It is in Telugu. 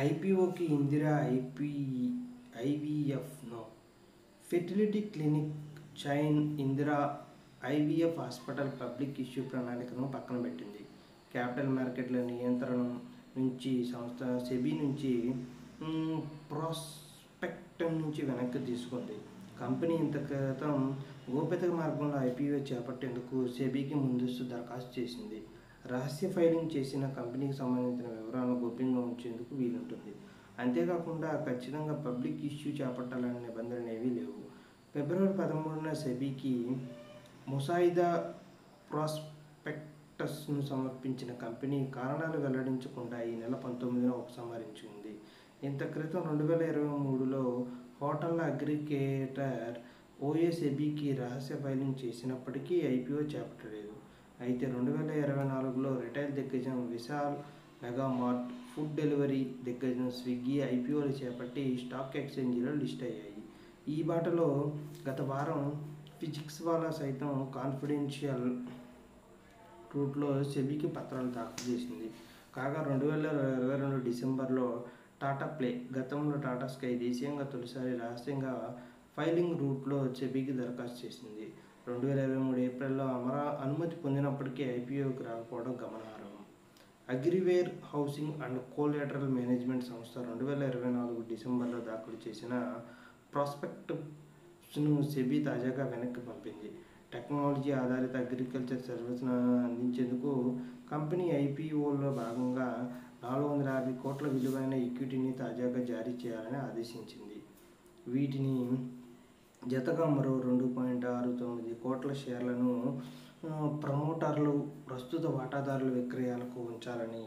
ఐపీఓకి ఇందిరా ఐవీఎఫ్ను fertility clinic chain Indira IVF hospital public issue ప్రణాళికను పక్కన పెట్టింది. క్యాపిటల్ మార్కెట్ల నియంత్రణ నుంచి సంస్థ సెబీ నుంచి ప్రాస్పెక్టస్ నుంచి వెనక్కి తీసుకుంది. కంపెనీ ఇంత క్రితం గోప్యత మార్గంలో ఐపీఓ చేపట్టేందుకు సెబీకి ముందస్తు దరఖాస్తు చేసింది. రహస్య ఫైలింగ్ చేసిన కంపెనీకి సంబంధించిన వివరాలను గోప్యంగా ఉంచేందుకు వీలుంటుంది. అంతేకాకుండా ఖచ్చితంగా పబ్లిక్ ఇష్యూ చేపట్టాలనే నిబంధనలు ఏవీ లేవు. ఫిబ్రవరి 13న సెబీకి ముసాయిదా ప్రాస్పెక్టస్ను సమర్పించిన కంపెనీ కారణాలు వెల్లడించకుండా ఈ నెల 19న ఉపసంహరించింది. ఇంత క్రితం 2023లో హోటళ్ల అగ్రిగేటర్ ఓయే సెబీకి రహస్య ఫైలింగ్ చేసినప్పటికీ ఐపీఓ చేపట్టలేదు. అయితే 2024లో రిటైల్ దిగ్గజం విశాల్ మెగామార్ట్, ఫుడ్ డెలివరీ దిగ్గజం స్విగ్గీ ఐపీఓలు చేపట్టి స్టాక్ ఎక్స్చేంజీలో లిస్ట్ అయ్యాయి. ఈ బాటలో గత వారం ఫిజిక్స్వాలా సైతం కాన్ఫిడెన్షియల్ రూట్లో సెబీకి పత్రాలు దాఖలు చేసింది. కాగా 2022 డిసెంబర్లో టాటా ప్లే, గతంలో టాటా స్కై దేశీయంగా తొలిసారి రహస్యంగా ఫైలింగ్ రూట్లో సెబీకి దరఖాస్తు చేసింది. 2023 ఏప్రిల్లో అనుమతి పొందినప్పటికీ ఐపీఓకి రాకపోవడం గమనార్హం. అగ్రివేర్ హౌసింగ్ అండ్ కోలాటరల్ మేనేజ్మెంట్ సంస్థ 2024 డిసెంబర్లో దాఖలు చేసిన ప్రాస్పెక్టస్ను సెబీ తాజాగా వెనక్కి పంపింది. టెక్నాలజీ ఆధారిత అగ్రికల్చర్ సర్వీస్ను అందించేందుకు కంపెనీ ఐపీఓలో భాగంగా 450 కోట్ల విలువైన ఈక్విటీని తాజాగా జారీ చేయాలని ఆదేశించింది. వీటిని జతగా మరో 2.69 కోట్ల షేర్లను ప్రమోటర్లు, ప్రస్తుత వాటాదారుల విక్రయాలకు ఉంచాలని